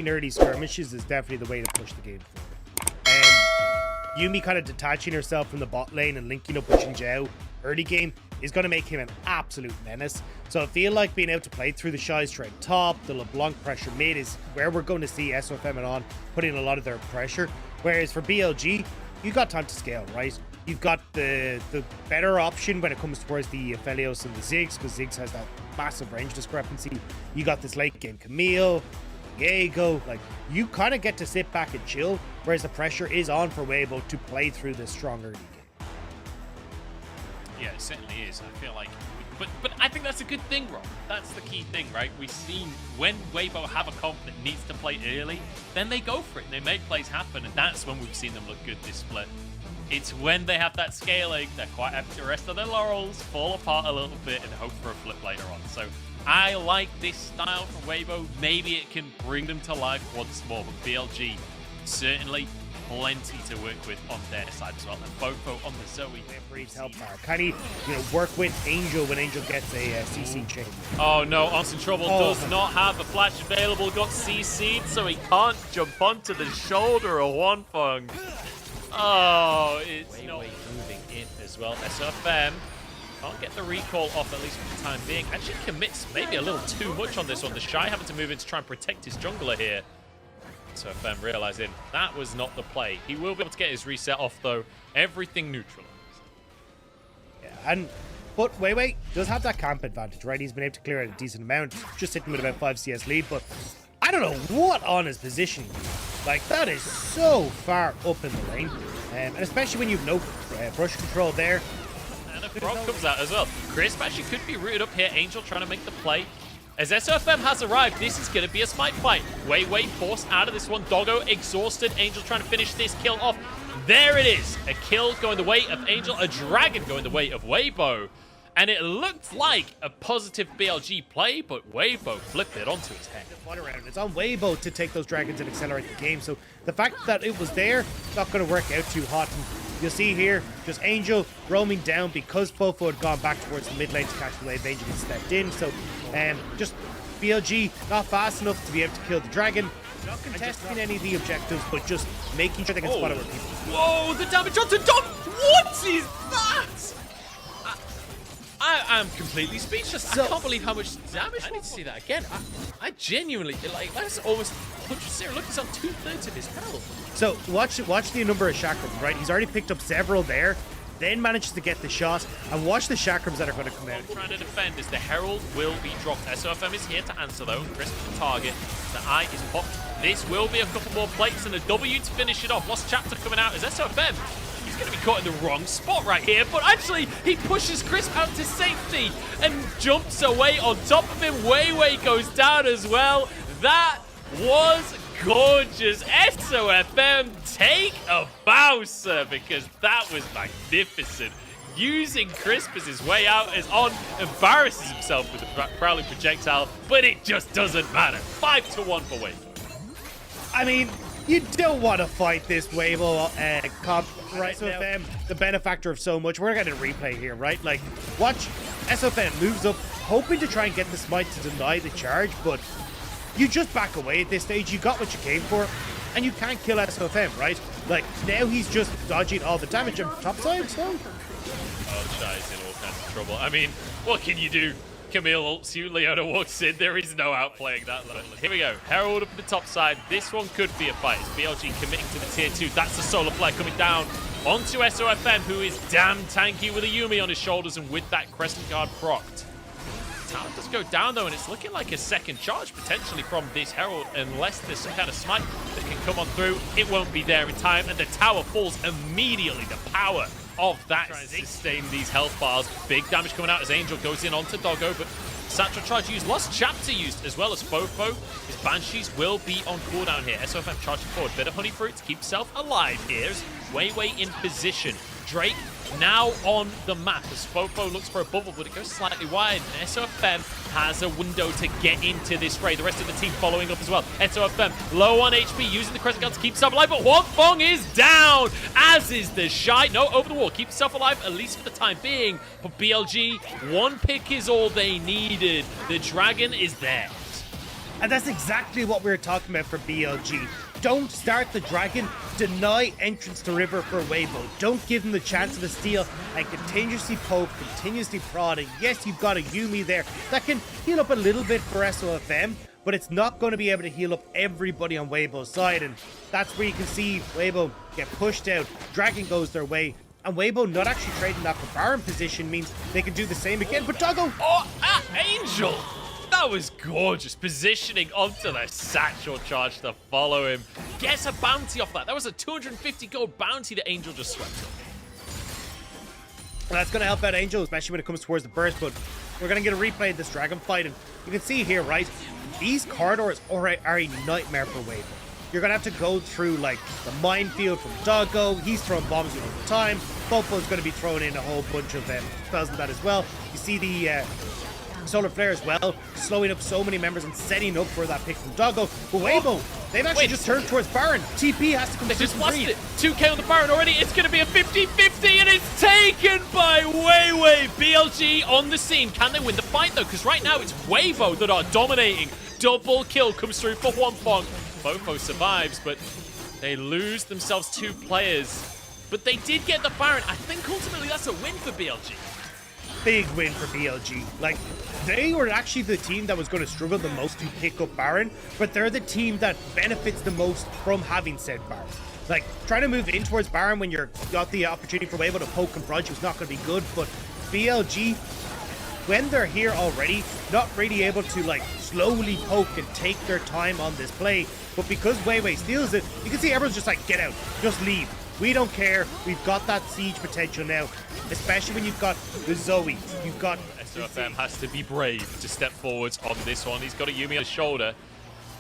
nerdy skirmishes is definitely the way to push the game forward. Yuumi kind of detaching herself from the bot lane and linking up with Xinjiao early game is going to make him an absolute menace. So I feel like being able to play through the Shy straight top, the LeBlanc pressure mid is where we're going to see SOFM and On putting a lot of their pressure. Whereas for BLG, you got time to scale, right? You've got the better option when it comes towards the Aphelios and the Ziggs, because Ziggs has that massive range discrepancy. You got this late game Camille, Diego, like you kind of get to sit back and chill, whereas the pressure is on for Weibo to play through this strong early game. Yeah, it certainly is. I feel like, but I think that's a good thing, Rob. That's the key thing, right? We've seen when Weibo have a comp that needs to play early, then they go for it and they make plays happen, and that's when we've seen them look good this split. It's when they have that scaling, they're quite happy to rest on their laurels, fall apart a little bit, and hope for a flip later on. So I like this style from Weibo. Maybe it can bring them to life once more, but BLG certainly plenty to work with on their side as well. And Fofo on the Zoe. Breeds help power. Can he, work with Angel when Angel gets a CC chain? Oh no, Austin Trouble does not have a flash available. Got CC'd, so he can't jump onto the shoulder of Wanfeng. Oh, it's not moving in as well. SOFM can't get the recall off, at least for the time being. Actually commits maybe a little too much on this one. The Shy having to move in to try and protect his jungler here. SOFM realizing that was not the play. He will be able to get his reset off though. Everything neutral. Yeah, but Weiwei does have that camp advantage, right? He's been able to clear out a decent amount, just sitting with about 5 CS lead, but I don't know what on his positioning. Like, that is so far up in the lane. And especially when you've no brush control there. And a frog comes out as well. Crisp actually could be rooted up here. Angel trying to make the play. As SOFM has arrived, this is going to be a smite fight. Weiwei forced out of this one. Doggo exhausted. Angel trying to finish this kill off. There it is. A kill going the way of Angel. A dragon going the way of Weibo. And it looked like a positive BLG play, but Weibo flipped it onto his head. It's on Weibo to take those dragons and accelerate the game. So the fact that it was there, not going to work out too hot. And you'll see here, just Angel roaming down because Fofo had gone back towards the mid lane to catch the wave. Angel had stepped in. So just BLG not fast enough to be able to kill the dragon. Not contesting any of the objectives, but just making sure they can spot it with people. Whoa, the damage onto Dom! What is that? I'm completely speechless. I can't believe how much damage. I need to see that again. I genuinely, like, that's almost 100%. Look, he's on 2/3 of his health. So watch the number of chakrams, right? He's already picked up several there, then manages to get the shot, and watch the chakrams that are going to come out. Trying to defend as the Herald will be dropped. SOFM is here to answer though. Crisp the target. The eye is popped. This will be a couple more plates and a W to finish it off. Lost chapter coming out as SOFM. He's going to be caught in the wrong spot right here, but actually he pushes Crisp out to safety and jumps away on top of him. Weiwei goes down as well. That was gorgeous. SOFM, take a bow, sir, because that was magnificent. Using Crisp as his way out as On embarrasses himself with the Prowling projectile, but it just doesn't matter. 5-1 for Weibo. I mean, you don't want to fight this Weibo comp, right? SOFM, the benefactor of so much. We're going to replay here, right? Like, watch SOFM moves up, hoping to try and get the smite to deny the charge, but you just back away at this stage. You got what you came for, and you can't kill SOFM, right? Like, now he's just dodging all the damage on top side, so. Oh, Shy's in all kinds of trouble. I mean, what can you do? Camille ults you, Leona walks in. There is no outplaying that level. Here we go. Herald up at the top side. This one could be a fight. It's BLG committing to the tier 2. That's the solar flare coming down onto SOFM, who is damn tanky with a Yuumi on his shoulders and with that Crescent Guard procced. Talent does go down though, and it's looking like a second charge potentially from this Herald, unless there's some kind of smite that can come on through. It won't be there in time, and the tower falls immediately. The power of that sustain these health bars. Big damage coming out as Angel goes in onto Doggo, but Satchel Charge used, Lost Chapter used, as well as Fofo. His Banshees will be on cooldown here. SOFM charging forward. Bit of Honey Fruit to keep himself alive here. Weiwei in position. Drake now on the map as Fofo looks for a bubble, but it goes slightly wide. And SOFM has a window to get into this fray. The rest of the team following up as well. SOFM low on HP, using the Crescent Guard to keep himself alive, but Wanfeng is down, as is the Shy. No, over the wall. Keep himself alive, at least for the time being. But BLG, one pick is all they needed. The Dragon is there. And that's exactly what we were talking about for BLG. Don't start the dragon, deny entrance to river for Weibo. Don't give him the chance of a steal and continuously poke, continuously prod. And yes, you've got a Yuumi there that can heal up a little bit for SOFM, but it's not going to be able to heal up everybody on Weibo's side. And that's where you can see Weibo get pushed out, dragon goes their way, and Weibo not actually trading that for Baron position means they can do the same again. But Doggo! Oh, Angel! That was gorgeous. Positioning onto the satchel charge to follow him. Gets a bounty off that. That was a 250 gold bounty that Angel just swept up. And that's going to help out Angel, especially when it comes towards the burst. But we're going to get a replay of this dragon fight. And you can see here, right? These corridors are a nightmare for Weibo. You're going to have to go through, like, the minefield from Doggo. He's throwing bombs all the time. Popo's going to be throwing in a whole bunch of spells and that as well. You see the Solar Flare as well, slowing up so many members and setting up for that pick from Doggo. But Weibo, they've actually just turned towards Baron. TP has to come through. They just lost it. 2k on the Baron already. It's going to be a 50-50 and it's taken by Weiwei. BLG on the scene. Can they win the fight though? Because right now it's Weibo that are dominating. Double kill comes through for Hwanfeng. Fofo survives, but they lose themselves 2 players. But they did get the Baron. I think ultimately that's a win for BLG. Big win for BLG. Like, they were actually the team that was going to struggle the most to pick up Baron, but they're the team that benefits the most from having said Baron. Like, trying to move in towards Baron when you've got the opportunity for Weibo to poke and prod was not going to be good, but BLG, when they're here already, not really able to, like, slowly poke and take their time on this play, but because Weiwei steals it, you can see everyone's just like, get out, just leave. We don't care. We've got that siege potential now, especially when you've got the Zoe. You've got... SOFM has to be brave to step forwards on this one. He's got a Yuumi on his shoulder.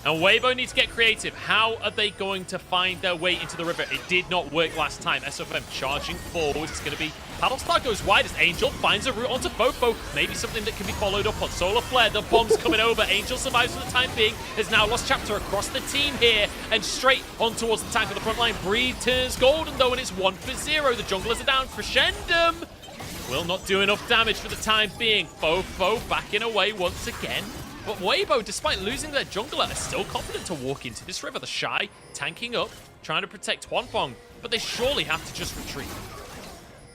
And Weibo needs to get creative. How are they going to find their way into the river? It did not work last time. SOFM charging forwards. It's going to be... Paddlestar goes wide as Angel finds a route onto Fofo. Maybe something that can be followed up on Solar Flare. The bomb's coming over. Angel survives for the time being. Has now lost chapter across the team here. And straight on towards the tank on the front line. Breed turns golden though, and it's 1-0. The junglers are down. Crescendum will not do enough damage for the time being. Fofo backing away once again. But Weibo, despite losing their jungler, are still confident to walk into this river. The Shy tanking up, trying to protect Hwanfeng, but they surely have to just retreat.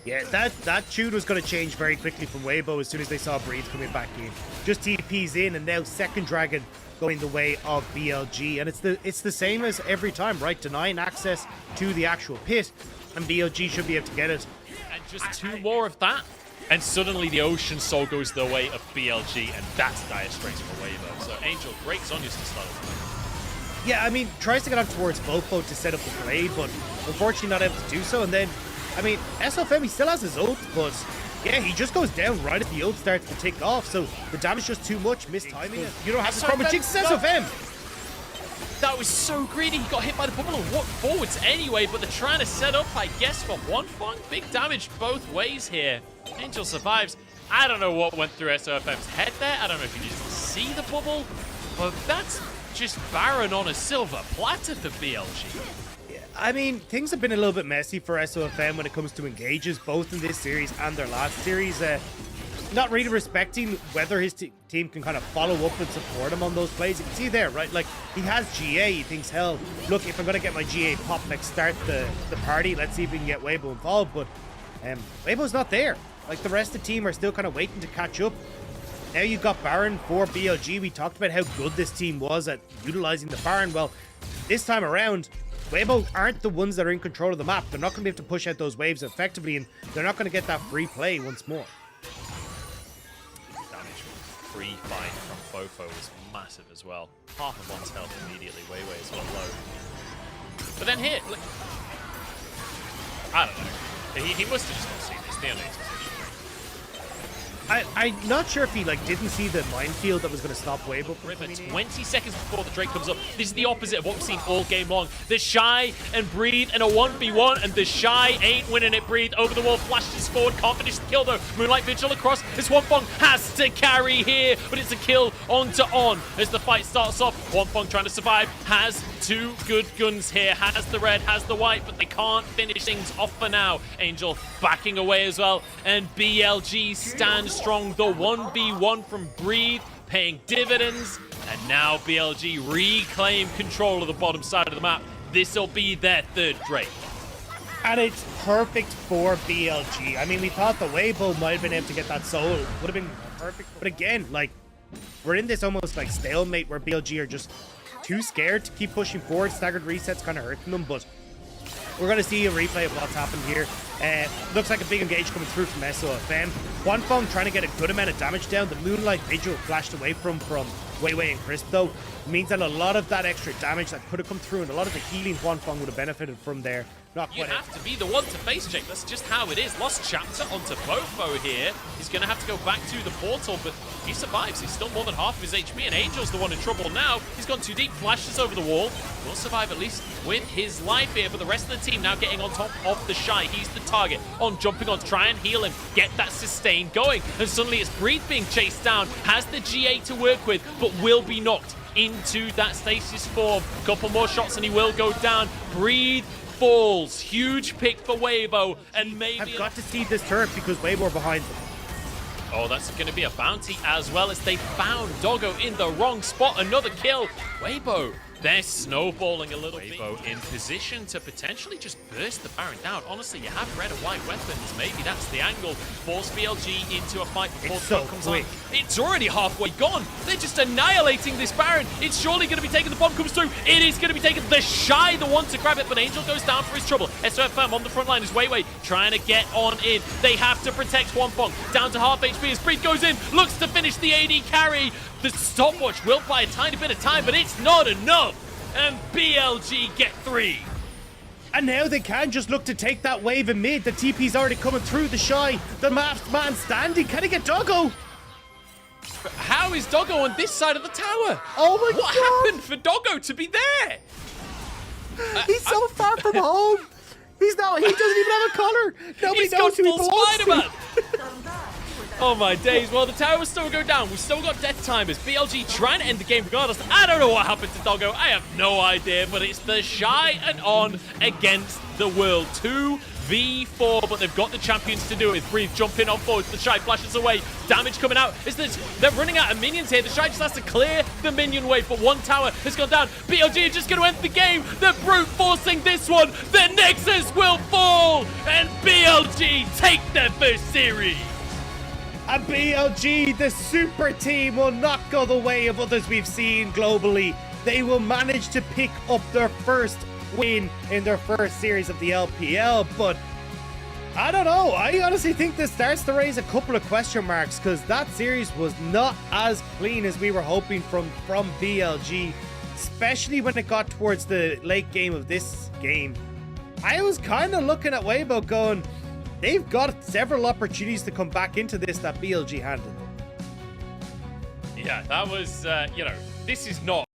Yeah, that tune was going to change very quickly from Weibo as soon as they saw Breed coming back in. Just TP's in, and now second dragon going the way of BLG. And it's the same as every time, right? Denying access to the actual pit, and BLG should be able to get it. And just 2 more of that, and suddenly the Ocean Soul goes the way of BLG, and that's dire straits for Weibo. So Angel breaks on you to start. Yeah, I mean, tries to get up towards Fofo to set up the blade, but unfortunately not able to do so. And then, I mean, SOFM, he still has his ult, but yeah, he just goes down right as the ult starts to tick off. So the damage just too much, mistiming it. You don't have to from a Jinx SOFM. That was so greedy. He got hit by the bubble and walked forwards anyway, but they're trying to set up, I guess, for Hwanfeng. Big damage both ways here. Angel survives. I don't know what went through SOFM's head there. I don't know if he just see the bubble, but that's just Baron on a silver platter for BLG. I mean, things have been a little bit messy for SOFM when it comes to engages, both in this series and their last series. Not really respecting whether his team can kind of follow up and support him on those plays. You can see there, right? Like, he has GA. He thinks, hell, look, if I'm going to get my GA pop, like, start the party, let's see if we can get Weibo involved. But Weibo's not there. Like, the rest of the team are still kind of waiting to catch up. Now you've got Baron for BLG. We talked about how good this team was at utilizing the Baron. Well, this time around, Weibo aren't the ones that are in control of the map. They're not going to be able to push out those waves effectively, and they're not going to get that free play once more. Damage free fight from Fofo was massive as well. Half of one's health immediately. Weiwei is got low. But then here, look, I don't know. He must have just not seen this. Neonate's position. I'm not sure if he didn't see the minefield that was going to stop Weibo from River, coming in. 20 seconds before the Drake comes up. This is the opposite of what we've seen all game long. The Shy and Breed in a 1v1, and the Shy ain't winning it. Breed over the wall, flashes forward, can't finish the kill though. Moonlight Vigil across. This Hwanfeng has to carry here, but it's a kill onto On as the fight starts off. Hwanfeng trying to survive, has 2 good guns here, has the red, has the white, but they can't finish things off for now. Angel backing away as well, and BLG stands strong. The 1v1 from Breed paying dividends, and now BLG reclaim control of the bottom side of the map. This'll be their third Drake. And it's perfect for BLG. I mean, we thought the Weibo might have been able to get that soul. Would have been perfect. But again, like, we're in this almost like stalemate where BLG are just too scared to keep pushing forward. Staggered resets kind of hurting them, but we're going to see a replay of what's happened here. Looks like a big engage coming through from SOFM. Huanfeng trying to get a good amount of damage down. The Moonlight Vigil flashed away from Weiwei and Crisp, though. Means that a lot of that extra damage that could have come through and a lot of the healing Huanfeng would have benefited from there. Not You quite have to be the one to face check. That's just how it is. Lost chapter onto Bofo here. He's going to have to go back to the portal, but he survives. He's still more than half of his HP, and Angel's the one in trouble now. He's gone too deep, flashes over the wall. Will survive at least with his life here, but the rest of the team now getting on top of the Shy. He's the target. On jumping on, try and heal him, get that sustain going, and suddenly it's Breathe being chased down. Has the GA to work with, but will be knocked into that stasis form. Couple more shots and he will go down. Breathe falls. Huge pick for Weibo, and maybe I've got to see this turret because Weibo are behind them. Oh, that's going to be a bounty as well, as they found Doggo in the wrong spot. Another kill. Weibo, they're snowballing a little bit. Weibo in position to potentially just burst the Baron down. Honestly, you have red and white weapons. Maybe that's the angle. Force BLG into a fight before the bomb comes on. It's already halfway gone. They're just annihilating this Baron. It's surely going to be taken. The bomb comes through. It is going to be taken. The Shy, the one to grab it, but Angel goes down for his trouble. SOFM on the front line is Weiwei trying to get on in. They have to protect Huanfeng. Down to half HP as Breed goes in. Looks to finish the AD carry. The stopwatch will buy a tiny bit of time, but it's not enough. And BLG get 3. And now they can just look to take that wave in mid. The TP's already coming through the Shy. The masked man standing. Can he get Doggo? How is Doggo on this side of the tower? Oh my God. What happened for Doggo to be there? He's so far from home. He doesn't even have a collar. Nobody knows who he belongs to. Oh my days. Well, the tower will still go down. We've still got death timers. BLG trying to end the game regardless. I don't know what happened to Doggo. I have no idea, but it's the Shy and On against the world. 2v4, but they've got the champions to do it. Breathe jumping on forward. The Shy flashes away. Damage coming out. They're running out of minions here. The Shy just has to clear the minion wave, but one tower has gone down. BLG are just going to end the game. They're brute forcing this one. The Nexus will fall, and BLG take their first series. And BLG, the super team, will not go the way of others we've seen globally. They will manage to pick up their first win in their first series of the LPL, but I don't know. I honestly think this starts to raise a couple of question marks, because that series was not as clean as we were hoping from BLG, especially when it got towards the late game of this game. I was kind of looking at Weibo going, they've got several opportunities to come back into this that BLG handled. Yeah, that was, this is not